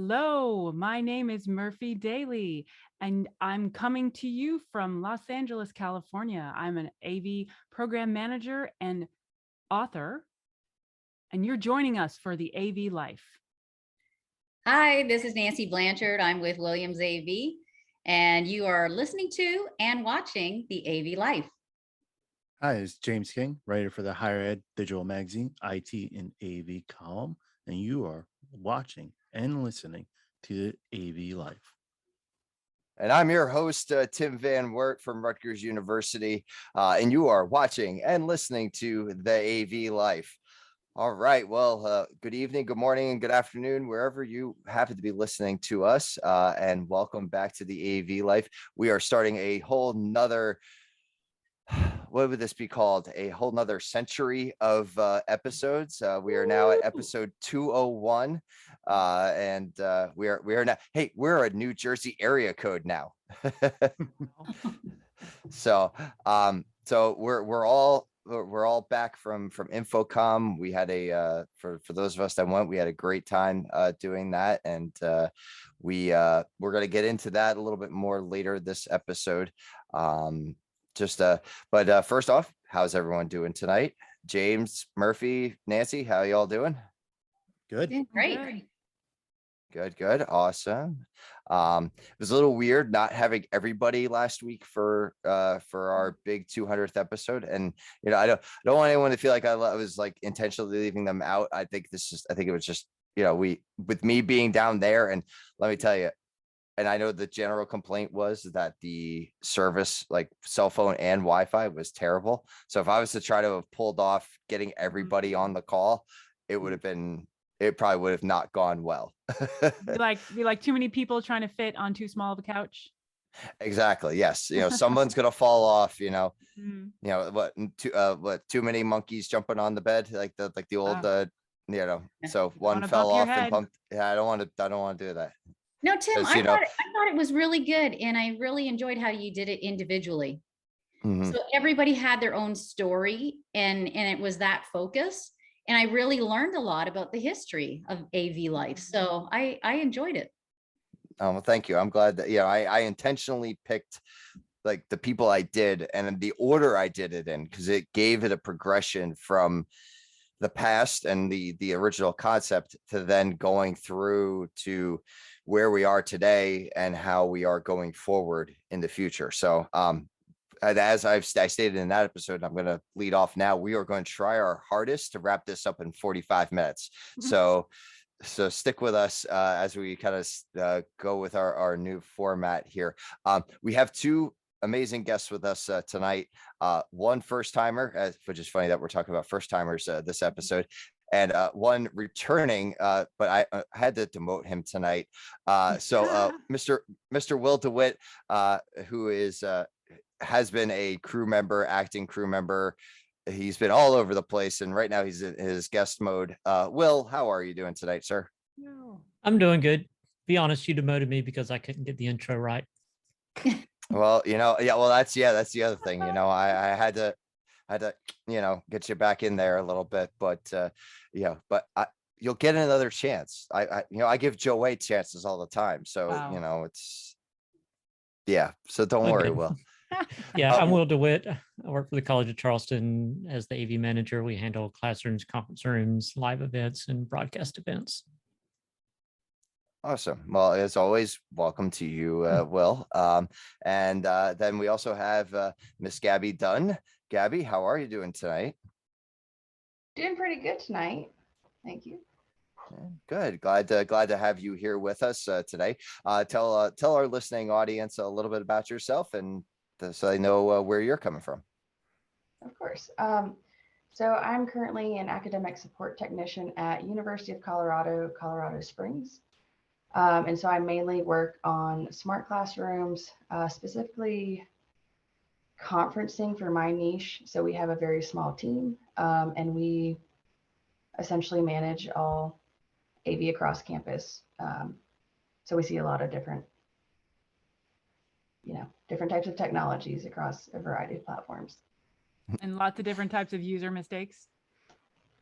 Hello, my name is Murphy Daly, and I'm coming to you from Los Angeles, California. I'm an AV program manager and author, and you're joining us for the AV Life. Hi, this is Nancy Blanchard. I'm with Williams AV, and you are listening to and watching the AV Life. Hi, it's James King, writer for the Higher Ed Digital Magazine, IT and AV column, and you are watching and listening to the AV Life. And I'm your host, Tim Van Wert from Rutgers University, and you are watching and listening to the AV Life. All right. Well, good evening, good morning, and good afternoon, wherever you happen to be listening to us. And welcome back to the AV Life. We are starting a whole nother, what would this be called? A whole nother century of episodes. We are now at episode 201. And we are now, hey, we're a New Jersey area code now. So we're all back from InfoComm. We had for those of us that went, we had a great time doing that, and we're going to get into that a little bit more later this episode. But first off, how's everyone doing tonight? James, Murphy, Nancy, how y'all doing? Good. Great. Good. Awesome. It was a little weird not having everybody last week for our big 200th episode. And, I don't want anyone to feel like I was like intentionally leaving them out. I think it was just, with me being down there, and let me tell you, and I know the general complaint was that the service, like cell phone and Wi-Fi, was terrible. So if I was to try to have pulled off getting everybody on the call, it probably would have not gone well. be like too many people trying to fit on too small of a couch. Exactly. Yes. Someone's gonna fall off. Too many monkeys jumping on the bed, like the old. So one fell off and bumped. Yeah, I don't want to do that. No, Tim, I thought it was really good, and I really enjoyed how you did it individually. Mm-hmm. So everybody had their own story, and it was that focus. And I really learned a lot about the history of AV life. So I enjoyed it. Well, thank you. I'm glad that, I intentionally picked like the people I did and the order I did it in, because it gave it a progression from the past and the original concept to then going through to where we are today and how we are going forward in the future. So, as I stated in that episode, I'm going to lead off now. We are going to try our hardest to wrap this up in 45 minutes. So stick with us as we kind of go with our new format here. We have two amazing guests with us tonight. One first timer, which is funny that we're talking about first timers this episode, and one returning, but I had to demote him tonight. So Mr. Will DeWitt, who has been a acting crew member. He's been all over the place, and right now he's in his guest mode. Will, how are you doing tonight, sir? I'm doing good. Be honest, you demoted me because I couldn't get the intro right. Well, that's the other thing. I had to get you back in there a little bit, but you'll get another chance. I give Joe Wade chances all the time, so wow. So don't worry, Will. Yeah, I'm Will DeWitt. I work for the College of Charleston as the AV manager. We handle classrooms, conference rooms, live events, and broadcast events. Awesome. Well, as always, welcome to you, Will. And then we also have Miss Gabbi Dunn. Gabbi, how are you doing tonight? Doing pretty good tonight. Thank you. Good. Glad to have you here with us today. Tell our listening audience a little bit about yourself, and so they know where you're coming from. Of course. So I'm currently an academic support technician at University of Colorado, Colorado Springs. And so I mainly work on smart classrooms, specifically conferencing for my niche. So we have a very small team, and we essentially manage all AV across campus. So we see a lot of different types of technologies across a variety of platforms. And lots of different types of user mistakes.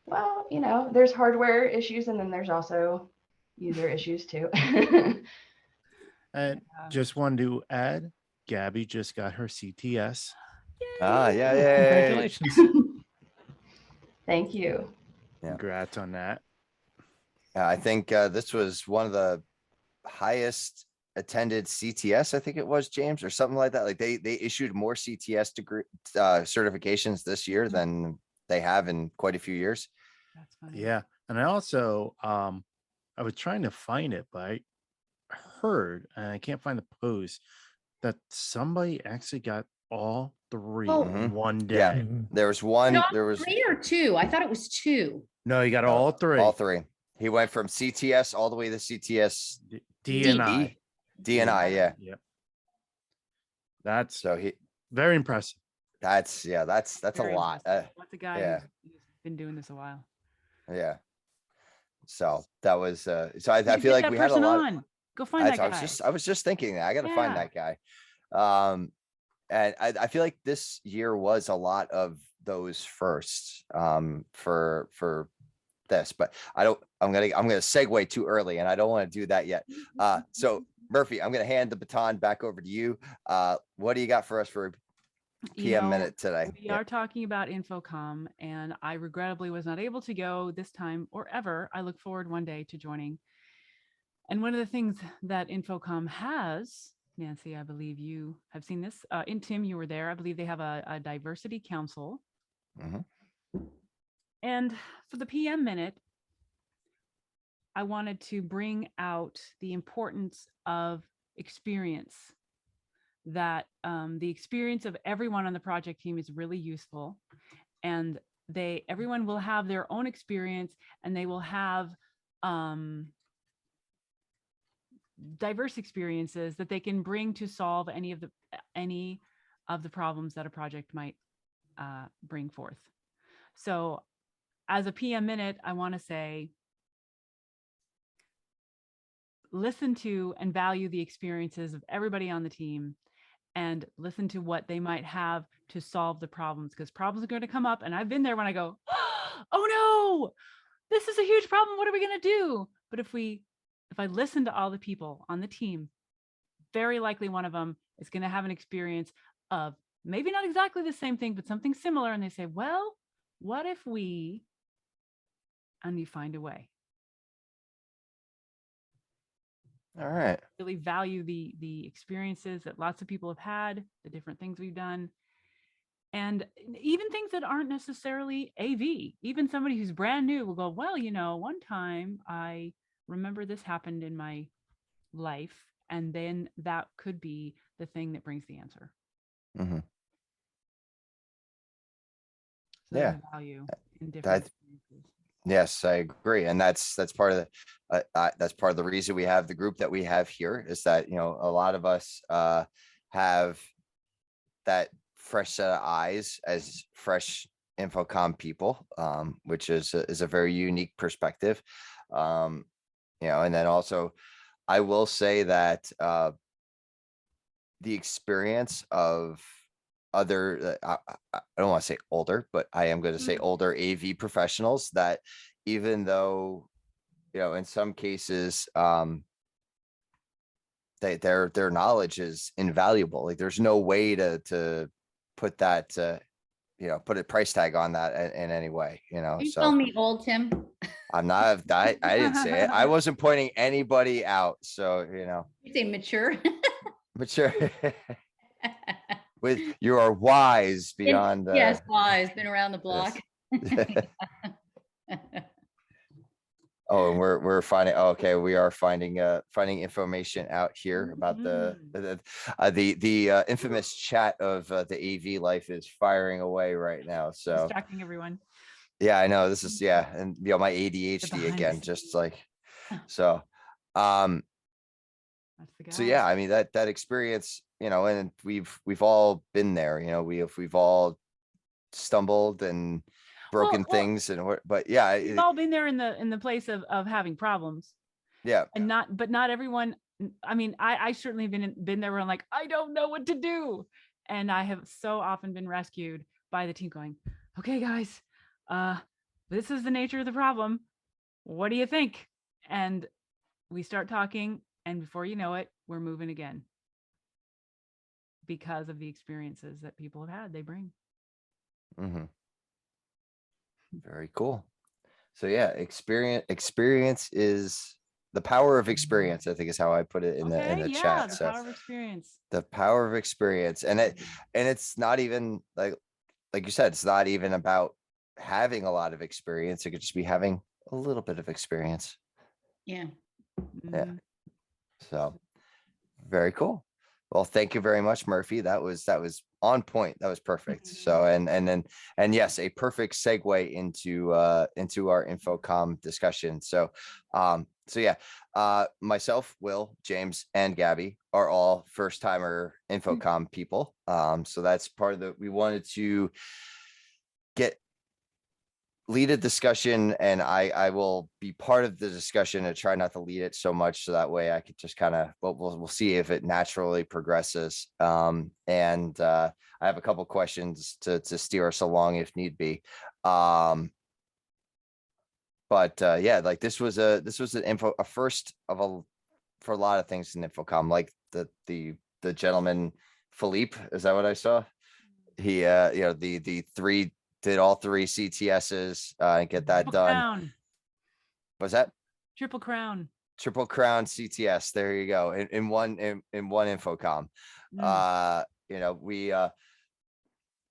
Well, there's hardware issues, and then there's also user issues too. And just wanted to add, Gabby just got her CTS. Ah, yeah, Oh, yeah. congratulations. Thank you. Yeah. Congrats on that. I think this was one of the highest attended CTS, I think it was, James, or something like that. Like they issued more CTS degree certifications this year than they have in quite a few years. That's funny. Yeah. And I also I was trying to find it, but I heard, and I can't find the post, that somebody actually got all three Oh. in one day. Yeah. Mhm. There was one, No, there was 3 or 2. I thought it was 2. No, you got No, all three. all three. He went from CTS all the way to CTS D and I. DNI. Yeah. Yep. That's So he, very impressive. that's a Very lot. impressive. What's a guy yeah. who's been doing this a while? Yeah. So that was so I You feel get like that we had a person lot. on. Go find that guy. I was just thinking that I got to find Yeah. that guy. And I feel like this year was a lot of those firsts for this, but I'm gonna segue too early, and I don't want to do that yet. So Murphy, I'm gonna hand the baton back over to you. What do you got for us for PM minute today? We are talking about InfoComm, and I regrettably was not able to go this time or ever. I look forward one day to joining. And one of the things that InfoComm has, Nancy, I believe you have seen this. In Tim, you were there. I believe they have a diversity council. Mhm. And for the PM minute, I wanted to bring out the importance of experience. That the experience of everyone on the project team is really useful, and everyone will have their own experience, and they will have diverse experiences that they can bring to solve any of the problems that a project might bring forth. So as a PM minute, I want to say, listen to and value the experiences of everybody on the team, and listen to what they might have to solve the problems, because problems are going to come up. And I've been there when I go, oh no, this is a huge problem. What are we going to do? But if I listen to all the people on the team, very likely one of them is going to have an experience of maybe not exactly the same thing, but something similar. And they say, well, what if we, and you find a way. All right. Really value the experiences that lots of people have had, the different things we've done, and even things that aren't necessarily AV. Even somebody who's brand new will go, well, one time I remember this happened in my life, and then that could be the thing that brings the answer. Mhm. So Yeah. there's value in different experiences. Yes, I agree, and that's part of the that's part of the reason we have the group that we have here, is that a lot of us have that fresh set of eyes as fresh InfoComm people, which is a very unique perspective. And then also I will say that the experience of other, I don't want to say older, but I am going to say older AV professionals, that even though, in some cases, their knowledge is invaluable. Like there's no way to put that, put a price tag on that in any way, You so call me old, Tim. I'm not, I didn't say it. I wasn't pointing anybody out. So, You say mature. mature. With you are wise beyond yes, wise, been around the block. yes. Oh, and we're finding, okay, we are finding information out here about the infamous chat of the AV life is firing away right now. So Distracting everyone. yeah, I know this is, and my ADHD again, just like, so That's the guy. so yeah, I mean that experience, and we've all been there, we've all stumbled and broken things, and but yeah, we've all been there in the place of having problems. Yeah. And not everyone. I mean, I certainly been there where I'm like, I don't know what to do. And I have so often been rescued by the team going, okay, guys, this is the nature of the problem. What do you think? And we start talking, and before you know it, we're moving again because of the experiences that people have had, they bring. Very cool. So yeah, experience is the power of experience, I think is how I put it in the chat. The So power of experience. the power of experience. And it's not even like you said, it's not even about having a lot of experience. It could just be having a little bit of experience. Yeah. Yeah. So very cool. Well, thank you very much, Murphy. That was on point. That was perfect. So and yes, a perfect segue into our InfoComm discussion. So yeah, myself, Will, James, and Gabby are all first timer InfoComm people. So that's part of we wanted to lead a discussion, and I will be part of the discussion and try not to lead it so much, so that way I could just kind of we'll see if it naturally progresses. And I have a couple questions to steer us along if need be. But yeah, like this was a first of for a lot of things in InfoComm, like the gentleman Philippe, is that what I saw? He the three did all 3 CTSs and get that done. Crown. Was that Triple Crown CTS? There you go. In one InfoComm. We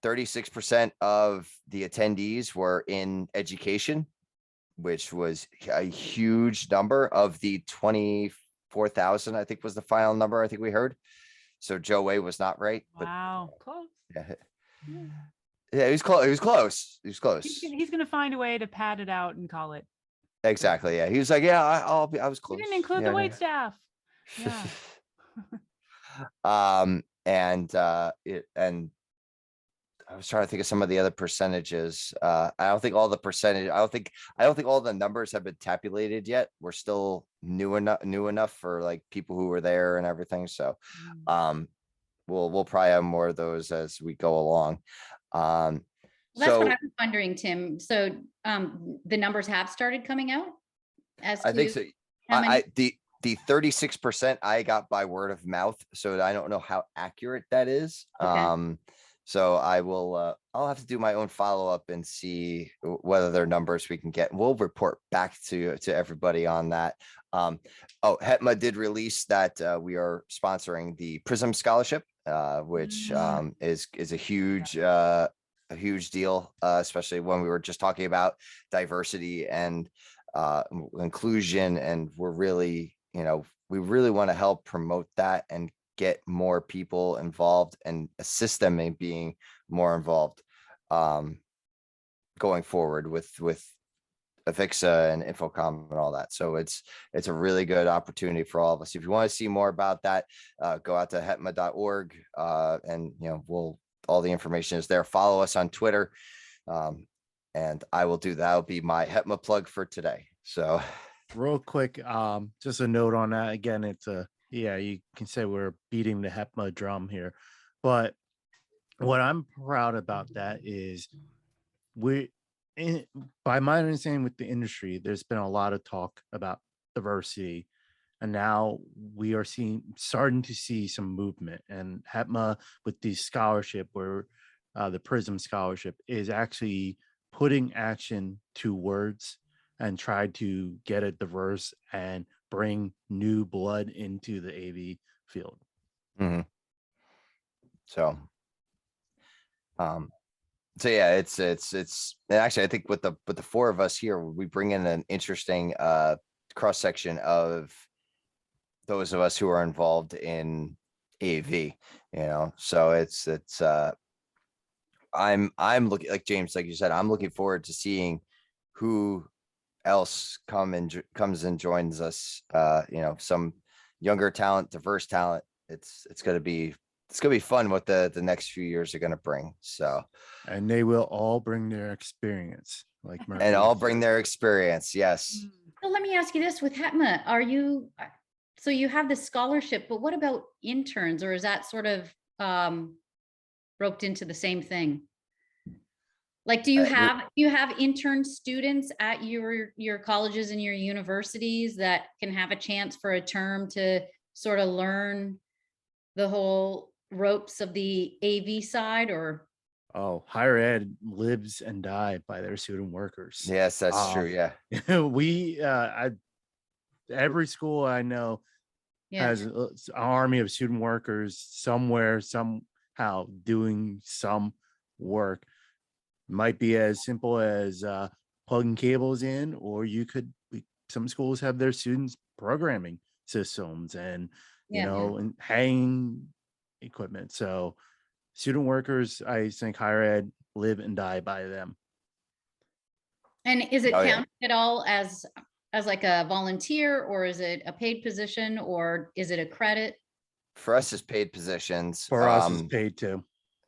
36% of the attendees were in education, which was a huge number. Of the 24,000, I think was the final number I think we heard. So Joe Way was not right. Wow, but, close. Yeah, he was close. He was close. He was close. He's going to find a way to pad it out and call it. Exactly. Yeah. He was like, yeah, I was close. We didn't include the wait staff. Yeah. And I was trying to think of some of the other percentages. I don't think all the numbers have been tabulated yet. We're still new enough for like people who were there and everything. So, we'll probably have more of those as we go along. That's what I was wondering, Tim. So the numbers have started coming out as I think so. The 36% I got by word of mouth, so I don't know how accurate that is. Okay. So I will I'll have to do my own follow-up and see whether there are numbers we can get. We'll report back to everybody on that. HETMA did release that we are sponsoring the PRISM scholarship, which is a huge deal, especially when we were just talking about diversity and inclusion, and we really want to help promote that and get more people involved and assist them in being more involved going forward with AVIXA and InfoComm and all that. So it's a really good opportunity for all of us. If you want to see more about that, go out to hetma.org and all the information is there. Follow us on Twitter, and I will do that. That'll be my HETMA plug for today. So real quick, just a note on that. Again, it's you can say we're beating the HETMA drum here, but what I'm proud about that is by my understanding with the industry, there's been a lot of talk about diversity, and now we are starting to see some movement. And HETMA with the scholarship, where the PRISM scholarship is actually putting action to words and try to get it diverse and bring new blood into the AV field. So yeah, it's and actually I think with the 4 of us here, we bring in an interesting cross section of those of us who are involved in AV. So it's I'm looking, like James, like you said, I'm looking forward to seeing who else comes and joins us. Some younger talent, diverse talent. It's gonna be fun what the next few years are gonna bring. So, and they will all bring their experience, like Murphy. And all bring their experience. Yes. So let me ask you this: with HETMA, so you have this scholarship, but what about interns, or is that sort of roped into the same thing? Like, do you have intern students at your colleges and your universities that can have a chance for a term to sort of learn the whole ropes of the AV side? Or Oh, higher ed lives and die by their student workers. Yes, that's true. Yeah. Every school I know yeah, has an army of student workers somewhere, somehow doing some work. Might be as simple as plugging cables in, or some schools have their students programming systems and, and hanging equipment. So student workers, I think higher ed live and die by them. and is it Oh, yeah. counted at all as like a volunteer, or is it a paid position, or is it a credit? For us, it's paid positions. For us, it's paid too.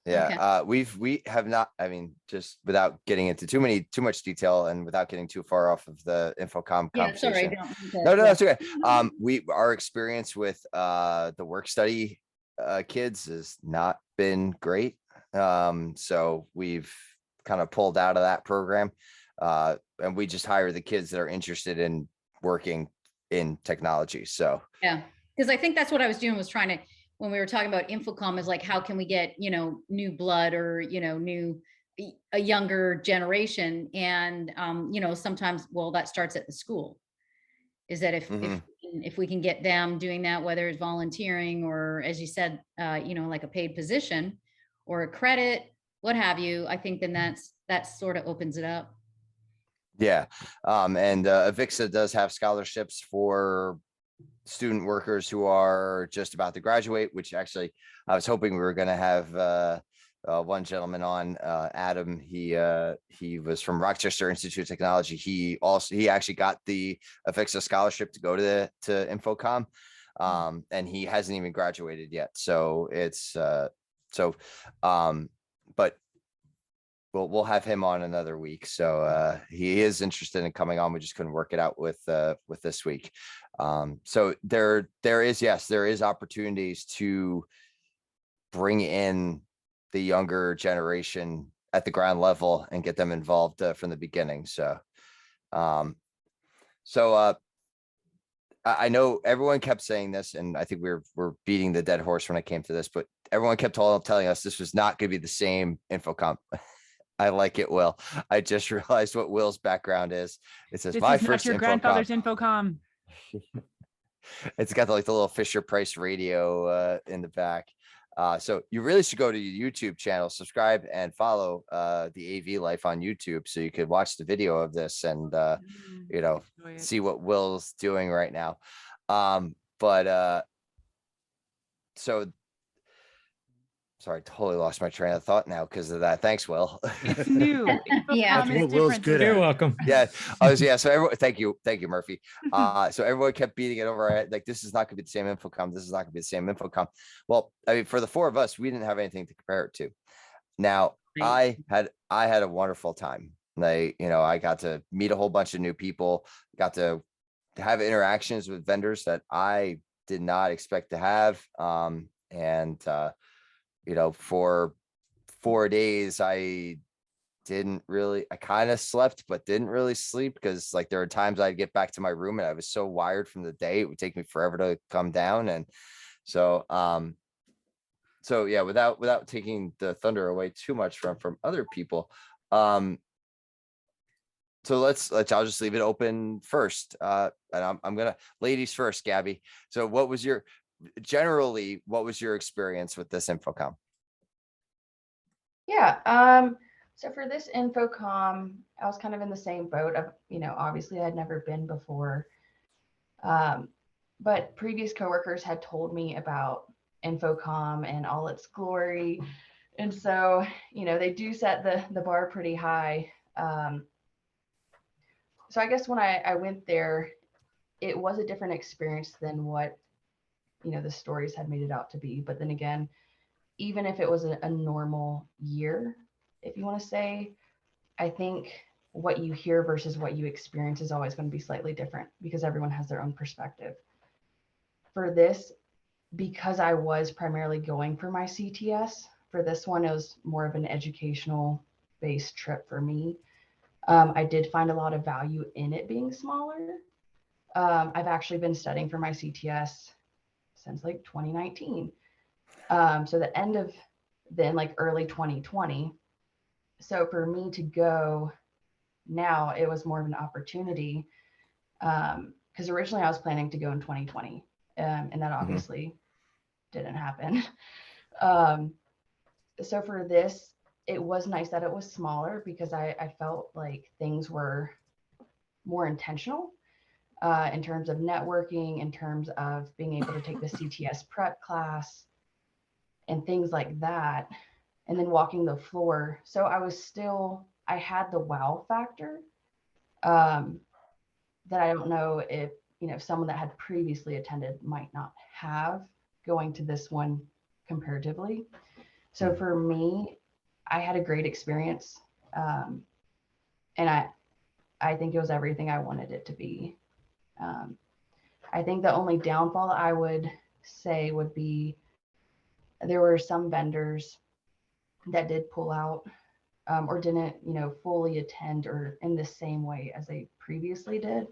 Yeah. We have not, I mean, just without getting into too much detail and without getting too far off of the InfoComm conversation. No, that's okay. Our experience with the work study kids has not been great. So we've kind of pulled out of that program. And we just hire the kids that are interested in working in technology. So yeah, because I think that's what I was doing, was trying to, when we were talking about InfoComm, is like, how can we get, new blood, or, a younger generation? And, sometimes, well, that starts at the school. Is that if we can get them doing that, whether it's volunteering or, as you said, like a paid position or a credit, what have you, I think then that sort of opens it up. yeah. And Avixa does have scholarships for student workers who are just about to graduate, which actually I was hoping we were going to have one gentleman on, Adam. He was from Rochester Institute of Technology. He actually got the Avixa scholarship to go to InfoComm, and he hasn't even graduated yet. So it's but we'll have him on another week. So he is interested in coming on. We just couldn't work it out with this week. So there is opportunities to bring in the younger generation at the ground level and get them involved from the beginning. So I know everyone kept saying this, and I think we're beating the dead horse when it came to this, but everyone kept telling us this was not going to be the same InfoComm. I like it, Will. I just realized what Will's background is. It says, This my is first not your InfoComm. grandfather's InfoComm. It's got the little Fisher Price radio in the back. So you really should go to your YouTube channel, subscribe and follow the AV Life on YouTube, so you could watch the video of this and see what Will's doing right now. So sorry, totally lost my train of thought now because of that. Thanks, Will. It's new. Yeah. InfoComm is Will's different good today. at. You're welcome. Yeah. So everyone, thank you, Murphy. So everyone kept beating it over our head, like, this is not gonna be the same InfoComm. This is not gonna be the same InfoComm. Well, I mean, for the four of us, we didn't have anything to compare it to. Now, I had a wonderful time. I got to meet a whole bunch of new people, got to have interactions with vendors that I did not expect to have. For 4 days, I kind of slept, but didn't really sleep, because like there were times I'd get back to my room and I was so wired from the day, it would take me forever to come down. And so, yeah, without taking the thunder away too much from other people. So I'll just leave it open first. And I'm gonna, ladies first, Gabby. So what was your experience with this InfoComm? Yeah. So for this InfoComm, I was kind of in the same boat of, obviously I'd never been before. But previous coworkers had told me about InfoComm and all its glory. And so, they do set the bar pretty high. So I guess when I went there, it was a different experience than what, the stories had made it out to be. But then again, even if it was a normal year, if you want to say, I think what you hear versus what you experience is always going to be slightly different, because everyone has their own perspective. For this, because I was primarily going for my CTS, for this one, it was more of an educational based trip for me. I did find a lot of value in it being smaller. I've actually been studying for my CTS since like 2019. So the end of then like early 2020. So for me to go now, it was more of an opportunity, because originally I was planning to go in 2020, and that obviously didn't happen. So for this, it was nice that it was smaller because I felt like things were more intentional in terms of networking, in terms of being able to take the CTS prep class and things like that, and then walking the floor. So I had the wow factor that I don't know if, someone that had previously attended might not have going to this one comparatively. So for me, I had a great experience. And I think it was everything I wanted it to be. I think the only downfall I would say would be there were some vendors that did pull out, or didn't, fully attend or in the same way as they previously did.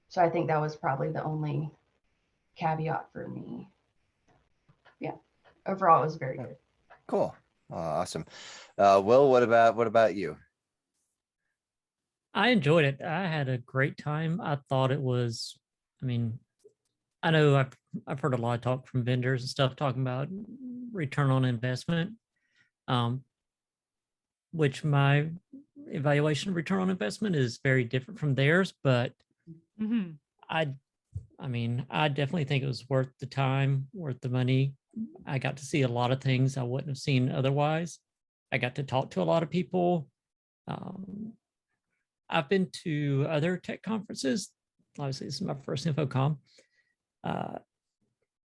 So I think that was probably the only caveat for me. Yeah. Overall, it was very good. Cool. Awesome. Will, what about you? I enjoyed it. I had a great time. I thought it was, I mean, I know I've heard a lot of talk from vendors and stuff talking about return on investment, which my evaluation of return on investment is very different from theirs, but I definitely think it was worth the time, worth the money. I got to see a lot of things I wouldn't have seen otherwise. I got to talk to a lot of people. I've been to other tech conferences. Obviously, this is my first InfoComm.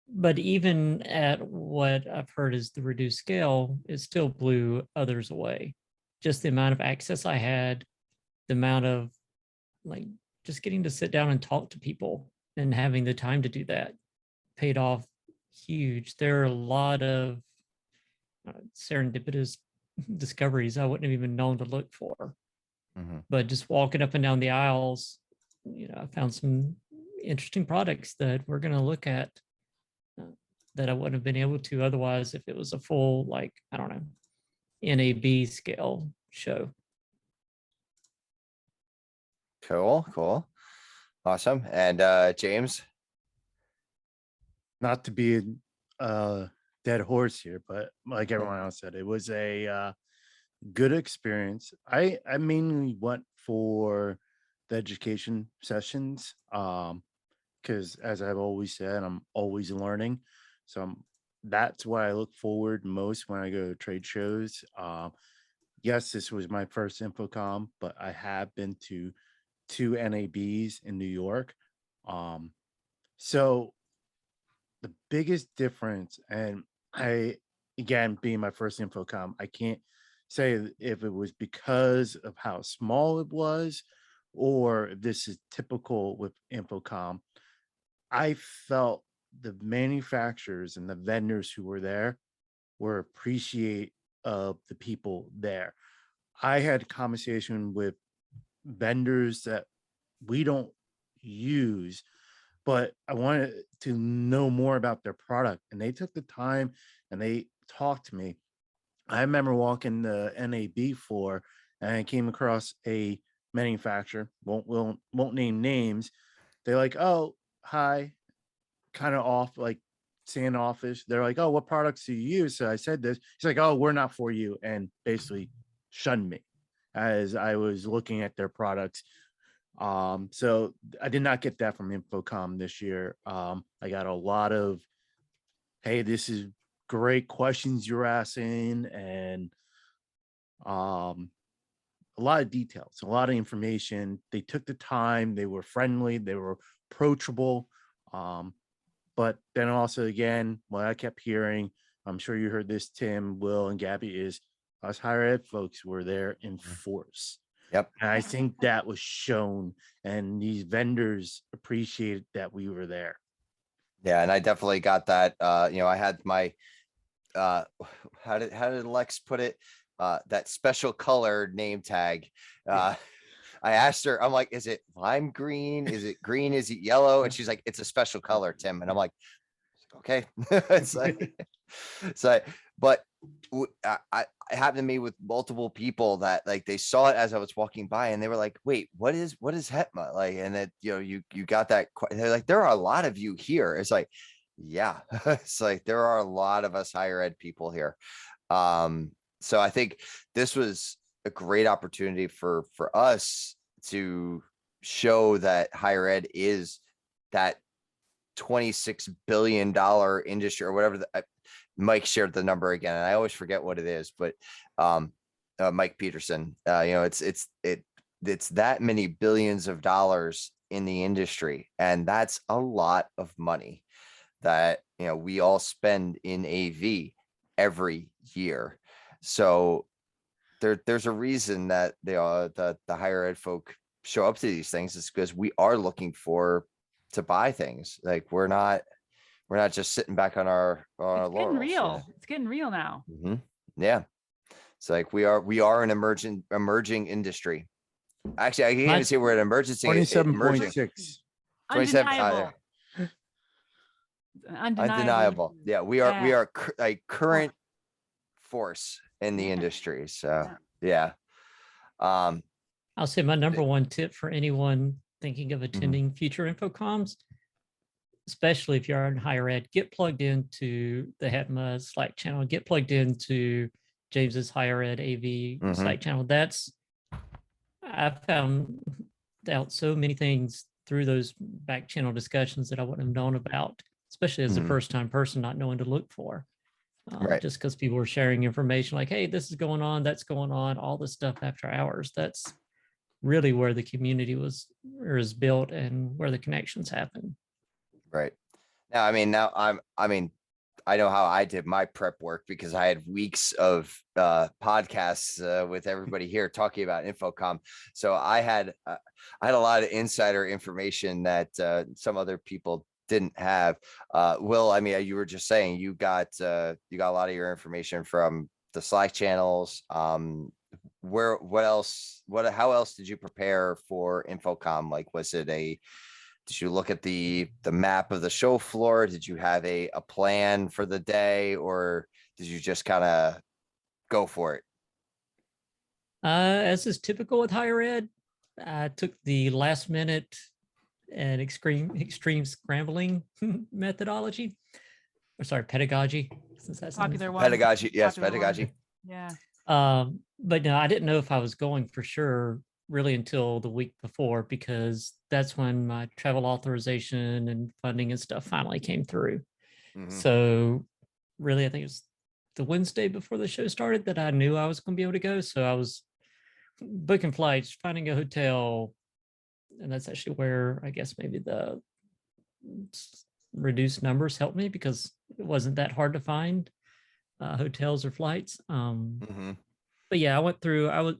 But even at what I've heard is the reduced scale, it still blew others away. Just the amount of access I had, the amount of just getting to sit down and talk to people and having the time to do that paid off huge. There are a lot of serendipitous discoveries I wouldn't have even known to look for. But just walking up and down the aisles, I found some interesting products that we're going to look at that I wouldn't have been able to otherwise if it was a full, NAB scale show. Cool. Awesome. And James? Not to be a dead horse here, but like everyone else said, it was a good experience. I mainly went for the education sessions, because as I've always said, I'm always learning. So that's what I look forward most when I go to trade shows. Yes, this was my first InfoComm, but I have been to 2 NABs in New York. So the biggest difference, and again, being my first InfoComm, I can't say if it was because of how small it was or if this is typical with InfoComm. I felt the manufacturers and the vendors who were there were appreciative of the people there. I had a conversation with vendors that we don't use, but I wanted to know more about their product, and they took the time and they talked to me. I remember walking the NAB floor and I came across a manufacturer, won't name names. They're like, oh, hi, kind of off, like standoffish. They're like, oh, what products do you use? So I said this. He's like, oh, we're not for you, and basically shunned me as I was looking at their products. So I did not get that from InfoComm this year. I got a lot of, hey, this is great questions you're asking, and a lot of details, a lot of information. They took the time, they were friendly, they were approachable. But then also, again, what I kept hearing, I'm sure you heard this, Tim, Will, and Gabby, is us higher ed folks were there in force. Yep. And I think that was shown, and these vendors appreciated that we were there. Yeah, and I definitely got that. I had my how did Lex put it? That special color name tag. I asked her, I'm like, is it lime green? Is it green? Is it yellow? And she's like, it's a special color, Tim. And I'm like, okay. It's like, but it happened to me with multiple people that like they saw it as I was walking by and they were like, wait, what is HETMA? Like, and that, you know, you got that. They're like, there are a lot of you here. It's like, yeah, it's like there are a lot of us higher ed people here. So I think this was a great opportunity for us to show that higher ed is that $26 billion industry or whatever. Mike shared the number again, and I always forget what it is, but Mike Peterson, you know, it's that many billions of dollars in the industry, and that's a lot of money that, you know, we all spend in AV every year. So there's a reason that the higher ed folk show up to these things. It's because we are looking to buy things. Like we're not just sitting back on our It's getting laurels. real. Yeah. It's getting real now. Mm-hmm. Yeah. It's like we are an emerging industry. Actually, I can't even say we're an emergency. 27.6. 27. Undeniable. Undeniable. Yeah, we are a current force in the Yeah. industry. So yeah. I'll say my number one tip for anyone thinking of attending future InfoComms, especially if you're in higher ed, get plugged into the HETMA Slack channel, get plugged into James's higher ed AV Slack channel. I found out so many things through those back channel discussions that I wouldn't have known about, especially as a first time person, not knowing to look for. Right. Just because people were sharing information like, hey, this is going on, that's going on, all this stuff after hours. That's really where the community is built and where the connections happen. Right. Now, I know how I did my prep work because I had weeks of podcasts with everybody here talking about InfoComm. So I had a lot of insider information that some other people didn't have. Will, I mean, you were just saying you got a lot of your information from the Slack channels. How else did you prepare for InfoComm? Like, did you look at the map of the show floor? Did you have a plan for the day, or did you just kind of go for it? As is typical with higher ed, I took the last minute and extreme scrambling methodology, or sorry, pedagogy. Since that's Popular one. Pedagogy, yes, Popular pedagogy. One. Yeah. But no, I didn't know if I was going for sure really until the week before, because that's when my travel authorization and funding and stuff finally came through. So really, I think it was the Wednesday before the show started that I knew I was going to be able to go. So I was booking flights, finding a hotel, and that's actually where I guess maybe the reduced numbers helped me, because it wasn't that hard to find hotels or flights. But yeah, I went through, I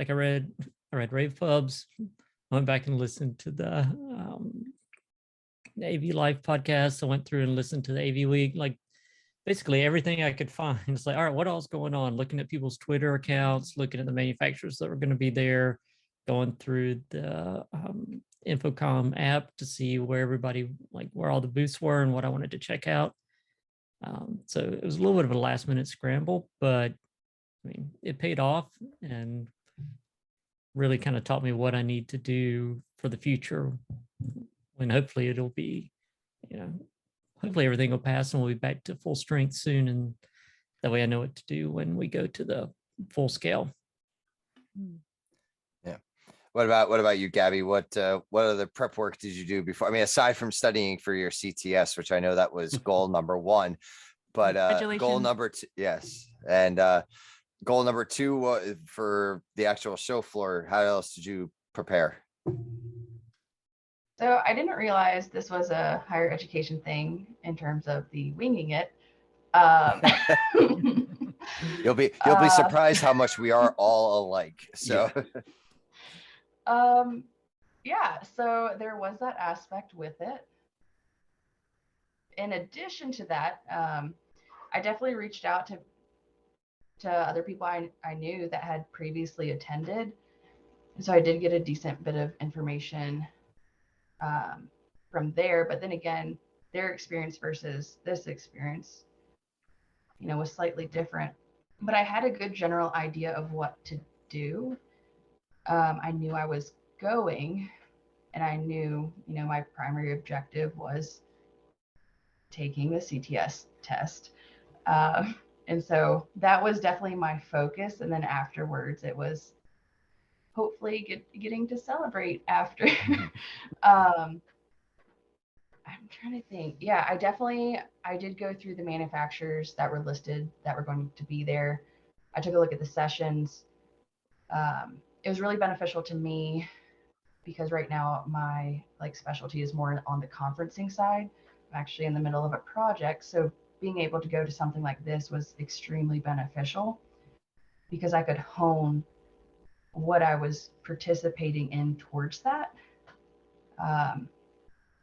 read Rave Pubs, I went back and listened to the AV Live podcast. I went through and listened to the AV Week, like basically everything I could find. It's like, all right, what else is going on? Looking at people's Twitter accounts, looking at the manufacturers that were going to be there, going through the InfoComm app to see where everybody, like where all the booths were and what I wanted to check out. So it was a little bit of a last minute scramble, but I mean, it paid off and really kind of taught me what I need to do for the future, when hopefully it'll be, hopefully everything will pass and we'll be back to full strength soon. And that way I know what to do when we go to the full scale. Yeah. What about you, Gabby? What other prep work did you do before? I mean, aside from studying for your CTS, which I know that was goal number one, but goal number two, yes. And goal number two for the actual show floor, how else did you prepare? So I didn't realize this was a higher education thing in terms of the winging it. You'll be surprised how much we are all alike. So yeah, so there was that aspect with it. In addition to that, I definitely reached out to other people I knew that had previously attended. And so I did get a decent bit of information from there. But then again, their experience versus this experience, was slightly different. But I had a good general idea of what to do. I knew I was going, and I knew, my primary objective was taking the CTS test. And so that was definitely my focus. And then afterwards, it was hopefully getting to celebrate after. I'm trying to think. Yeah, I did go through the manufacturers that were listed that were going to be there. I took a look at the sessions. It was really beneficial to me because right now my specialty is more on the conferencing side. I'm actually in the middle of a project, so being able to go to something like this was extremely beneficial because I could hone what I was participating in towards that.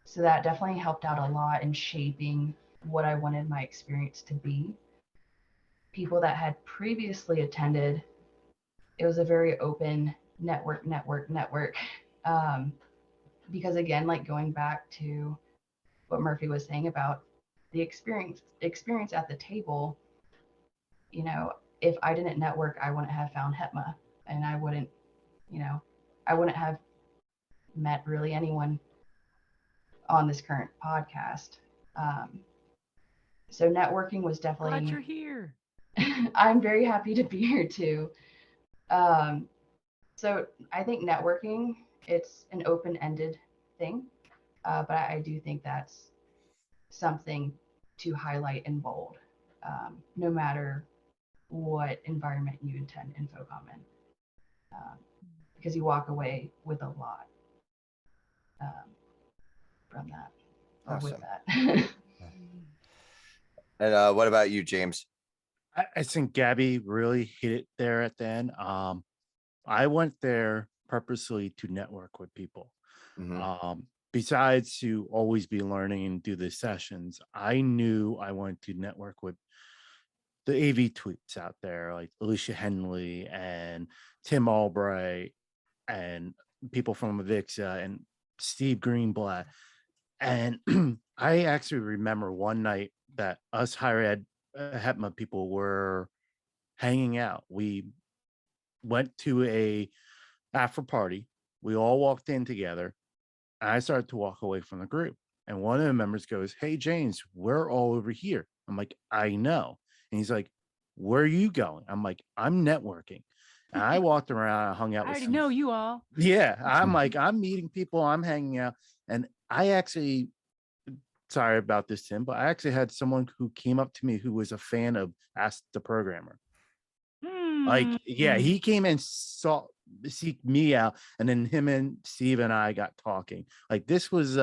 So that definitely helped out a lot in shaping what I wanted my experience to be. People that had previously attended, it was a very open network. Because again, going back to what Murphy was saying about the experience at the table, if I didn't network, I wouldn't have found HETMA, and I wouldn't have met really anyone on this current podcast. So networking was definitely. Glad you're here. I'm very happy to be here too. So I think networking, it's an open-ended thing, but I do think that's something to highlight in bold, no matter what environment you intend InfoComm in, because you walk away with a lot from that, or Awesome. with that. And what about you, James? I think Gabby really hit it there at the end. I went there purposely to network with people. Besides to always be learning and do the sessions, I knew I wanted to network with the AV tweets out there, like Alicia Henley and Tim Albright and people from Avixa and Steve Greenblatt. And I actually remember one night that us higher ed HETMA people were hanging out. We went to a after party. We all walked in together. And I started to walk away from the group. And one of the members goes, "Hey, James, we're all over here." I'm like, "I know." And he's like, "Where are you going?" I'm like, "I'm networking." And I walked around, I hung out I with already some. know you all. Yeah. I'm like, I'm meeting people, I'm hanging out. And I actually, sorry about this, Tim, but I actually had someone who came up to me who was a fan of Ask the Programmer. Like, yeah, he came and seeked me out, and then him and Steve and I got talking. Like, this was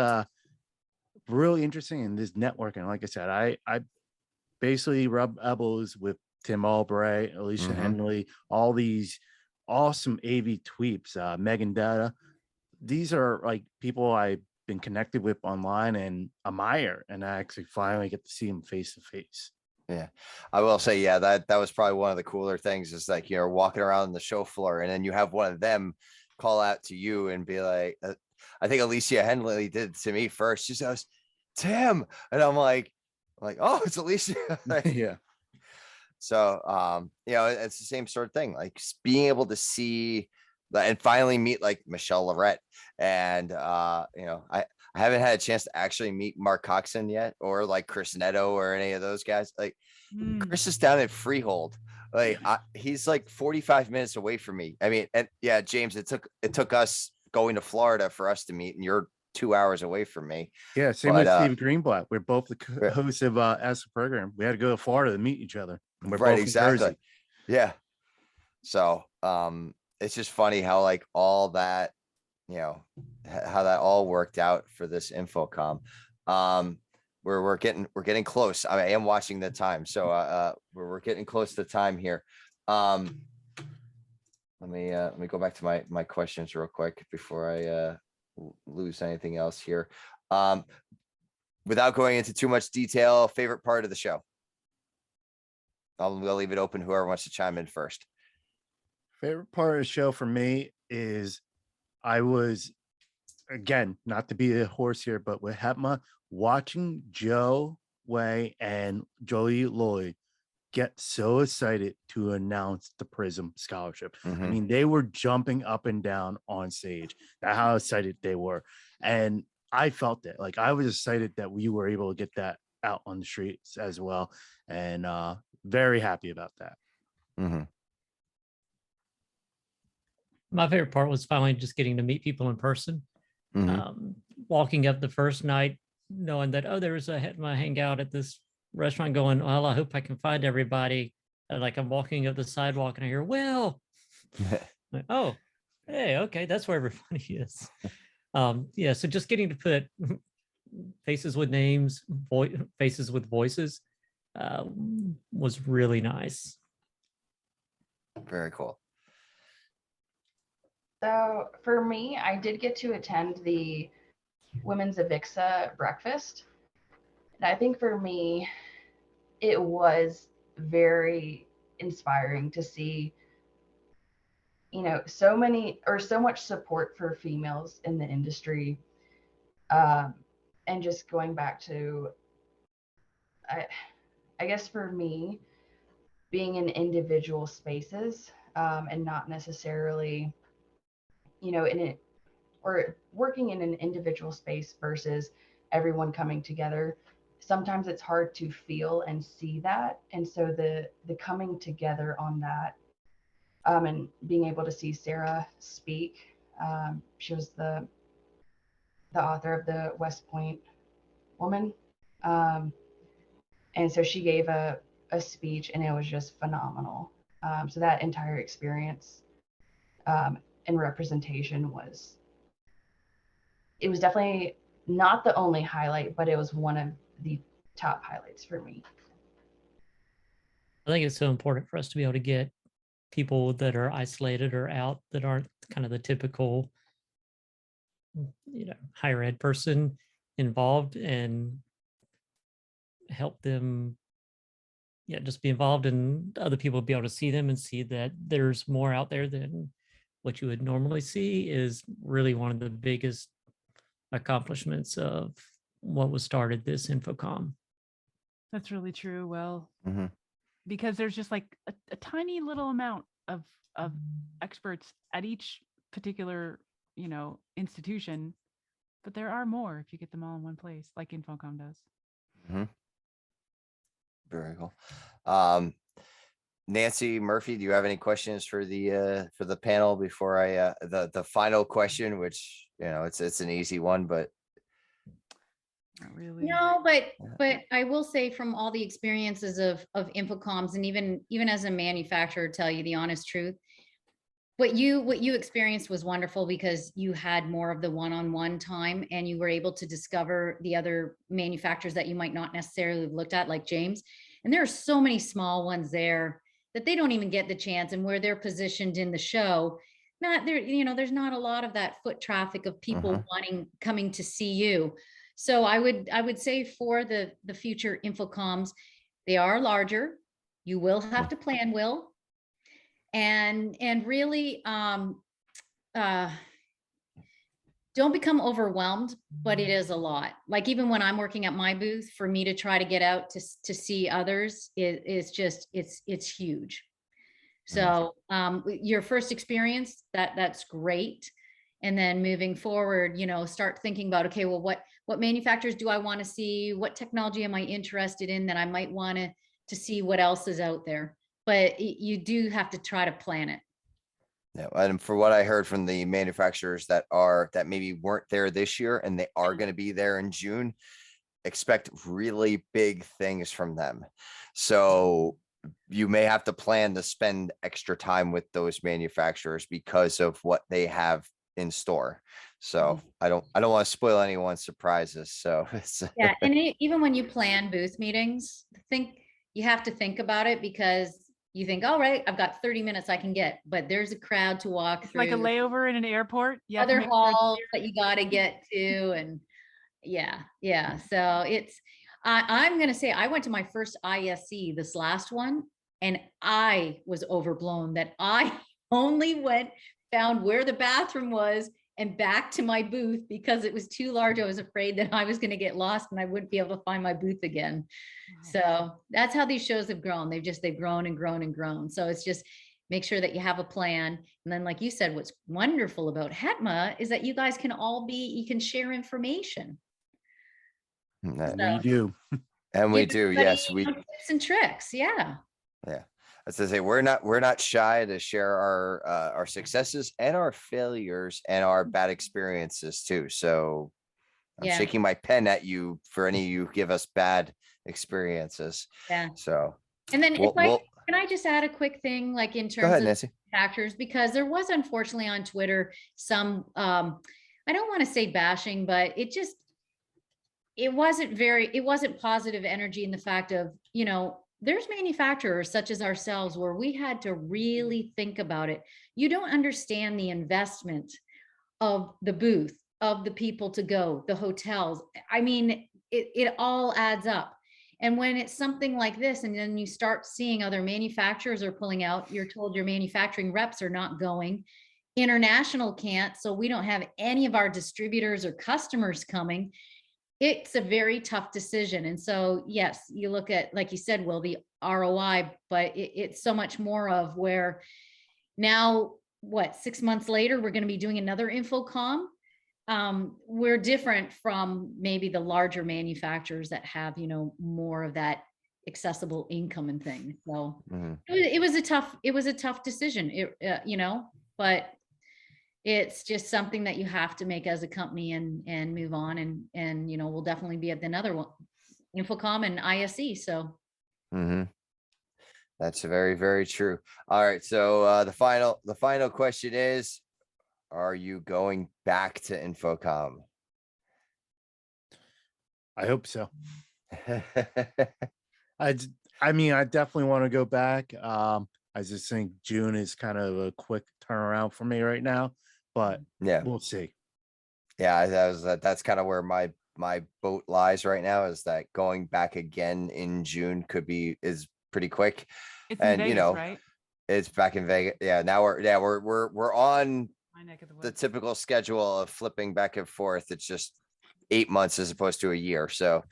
really interesting in this networking. Like I said, I basically rub elbows with Tim Albright, Alicia Henley, all these awesome AV tweeps, Megan Data. These are like people I've been connected with online and admire, and I actually finally get to see them face to face. Yeah, I will say, yeah, that was probably one of the cooler things is like, you're walking around the show floor and then you have one of them call out to you and be like, I think Alicia Henley did it to me first. She says, "Tim," and I'm like, "Oh, it's Alicia." Yeah. So, it's the same sort of thing, like being able to see and finally meet like Michelle Lorette. And, I haven't had a chance to actually meet Mark Coxon yet, or like Chris Netto or any of those guys. Like Chris is down at Freehold. Like he's like 45 minutes away from me. I mean, and yeah, James, it took us going to Florida for us to meet, and you're 2 hours away from me. Yeah, same with Steve Greenblatt. We're both the hosts of Ask the Program. We had to go to Florida to meet each other. And we're right, both exactly. in Jersey. Yeah. So it's just funny how like all that, how that all worked out for this InfoComm. We're getting close. I am watching the time, so we're getting close to time here. Let me go back to my questions real quick before I lose anything else here. Without going into too much detail, favorite part of the show? I'll leave it open. Whoever wants to chime in first. Favorite part of the show for me is I was, again, not to be a horse here, but with Hetma, watching Joe Way and Joey Lloyd get so excited to announce the Prism Scholarship. I mean, they were jumping up and down on stage. That's how excited they were. And I felt it. Like, I was excited that we were able to get that out on the streets as well. And very happy about that. My favorite part was finally just getting to meet people in person. Walking up the first night, knowing that, oh, there's a Hetma hangout at this restaurant, going, well, I hope I can find everybody. And like, I'm walking up the sidewalk and I hear, Will. Like, oh, hey, okay, that's where everybody is. Yeah, so just getting to put faces with names, faces with voices was really nice. Very cool. So for me, I did get to attend the Women's Avixa breakfast. And I think for me, it was very inspiring to see, you know, so much support for females in the industry. And just going back to, I guess for me, being in individual spaces and not necessarily, you know, in it, or working in an individual space versus everyone coming together. Sometimes it's hard to feel and see that. And so the coming together on that, and being able to see Sarah speak, she was the author of the West Point Woman. And so she gave a speech and it was just phenomenal. So that entire experience and representation was definitely not the only highlight, but it was one of the top highlights for me. I think it's so important for us to be able to get people that are isolated or out, that aren't kind of the typical, you know, higher ed person involved, and help them, yeah, just be involved, and other people be able to see them and see that there's more out there than what you would normally see, is really one of the biggest accomplishments of what was started, this InfoComm. That's really true. Well, because there's just like a tiny little amount of experts at each particular, you know, institution, but there are more if you get them all in one place, like InfoComm does. Very cool. Nancy, Murphy, do you have any questions for the panel before I the final question, which, you know, it's an easy one, but not really. No, but I will say, from all the experiences of InfoComms, and even as a manufacturer, tell you the honest truth, what you experienced was wonderful because you had more of the one-on-one time, and you were able to discover the other manufacturers that you might not necessarily have looked at, like James. And there are so many small ones there that they don't even get the chance, and where they're positioned in the show, not there, you know, there's not a lot of that foot traffic of people coming to see you. So I would say for the future InfoComms, they are larger. You will have to plan, Will, and really don't become overwhelmed, but it is a lot. Like, even when I'm working at my booth, for me to try to get out to see others is just, it's huge. So your first experience, that's great. And then moving forward, you know, start thinking about, okay, well, what manufacturers do I want to see? What technology am I interested in that I might want to see what else is out there? But you do have to try to plan it. Yeah, and for what I heard from the manufacturers that maybe weren't there this year and they are going to be there in June, expect really big things from them. So you may have to plan to spend extra time with those manufacturers because of what they have in store. So I don't want to spoil anyone's surprises. So it's yeah, and even when you plan booth meetings, you have to think about it, because you think, all right, I've got 30 minutes I can get, but there's a crowd to walk through. Like a layover in an airport. Other halls that you got to get to. And yeah. So it's, I'm going to say, I went to my first ISE, this last one, And I was overblown that I only found where the bathroom was and back to my booth because it was too large. I was afraid that I was going to get lost and I wouldn't be able to find my booth again. So that's how these shows have grown. They've grown and grown and grown. So it's just make sure that you have a plan. And then, like you said, what's wonderful about HETMA is that you guys can you can share information. We do. And we do. Yes, we tips and tricks. Yeah. Yeah. As I say, we're not shy to share our successes and our failures and our bad experiences too. So I'm shaking my pen at you for any of you who give us bad experiences. Yeah. So and then can I just add a quick thing, like in terms of Nancy. factors, because there was unfortunately on Twitter some I don't want to say bashing, but it wasn't positive energy in the fact of, there's manufacturers such as ourselves where we had to really think about it. You don't understand the investment of the booth, of the people to go, the hotels. I mean, it all adds up. And when it's something like this, and then you start seeing other manufacturers are pulling out, you're told your manufacturing reps are not going. International can't, so we don't have any of our distributors or customers coming. It's a very tough decision. And so, yes, you look at, like you said, Will, the ROI, but it's so much more of where now, 6 months later, we're going to be doing another InfoComm. We're different from maybe the larger manufacturers that have, more of that accessible income and things. So it was a tough decision, but it's just something that you have to make as a company and move on. And, we'll definitely be at another one, InfoComm and ISE. So. That's very, very true. All right. So the final question is, are you going back to InfoComm? I hope so. I mean, I definitely want to go back. I just think June is kind of a quick turnaround for me right now, but yeah, we'll see. Yeah, that's kind of where my boat lies right now, is that going back again in June is pretty quick. It's in Vegas, right? It's back in Vegas. Yeah, now we're on the typical schedule of flipping back and forth. It's just 8 months as opposed to a year. So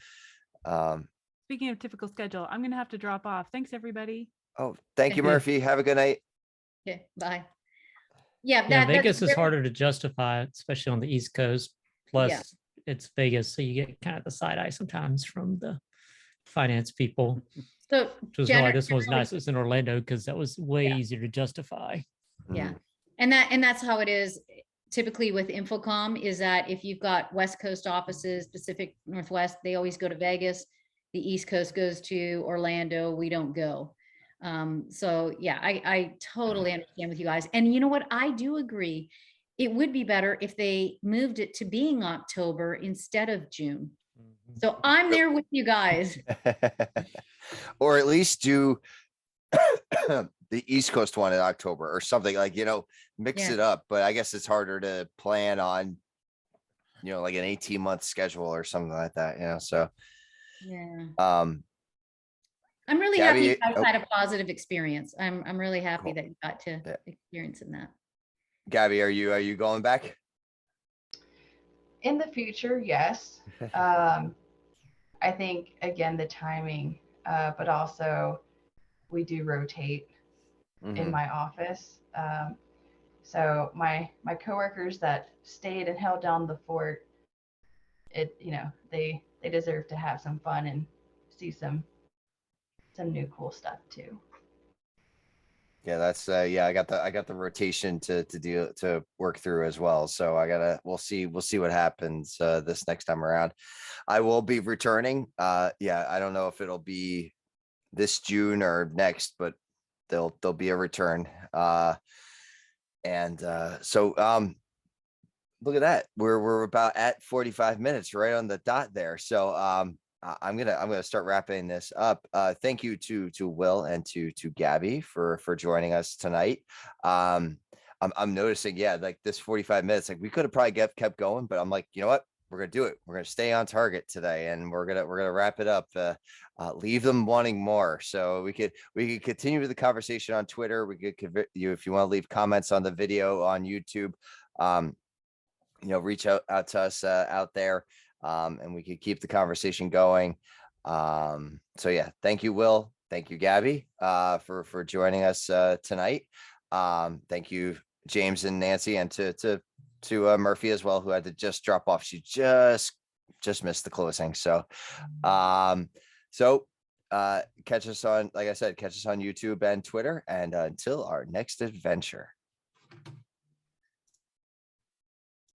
speaking of typical schedule, I'm gonna have to drop off. Thanks, everybody. Oh, thank you, Murphy. Have a good night. Okay, bye. Yeah, Vegas is harder to justify, especially on the East Coast. Plus, it's Vegas, so you get kind of the side eye sometimes from the finance people. So which was why this one was nice. It's in Orlando because that was way easier to justify. Yeah, and that's how it is typically with InfoComm, is that if you've got West Coast offices, Pacific Northwest, they always go to Vegas. The East Coast goes to Orlando. We don't go. So yeah, I totally understand with you guys. And you know what? I do agree. It would be better if they moved it to being October instead of June. So I'm there with you guys. Or at least do the East Coast one in October or something, like, mix it up. But I guess it's harder to plan on, like an 18-month schedule or something like that, so. Yeah. I'm really happy you guys had a positive experience. I'm really happy that you got to experience in that. Gabbi, are you going back? In the future, yes. I think, again, the timing, but also we do rotate in my office. So my coworkers that stayed and held down the fort, they deserve to have some fun and see some new cool stuff too. Yeah, that's I got the rotation to work through as well. So we'll see what happens this next time around. I will be returning. I don't know if it'll be this June or next, but there'll be a return. So look at that. We're about at 45 minutes, right on the dot there. So I'm gonna start wrapping this up. Thank you to Will and to Gabbi for joining us tonight. I'm noticing, like this 45 minutes, like we could have probably kept going, but I'm like, you know what? we're gonna do it. We're gonna stay on target today, and we're gonna wrap it up. Leave them wanting more. So we could continue the conversation on Twitter. We could convert you if you want to leave comments on the video on YouTube. Reach out to us out there, and we could keep the conversation going. So yeah, thank you, Will. Thank you, Gabby, for joining us tonight. Thank you, James and Nancy, and to Murphy as well, who had to just drop off. She just missed the closing. So catch us on, like I said, catch us on YouTube and Twitter, and until our next adventure.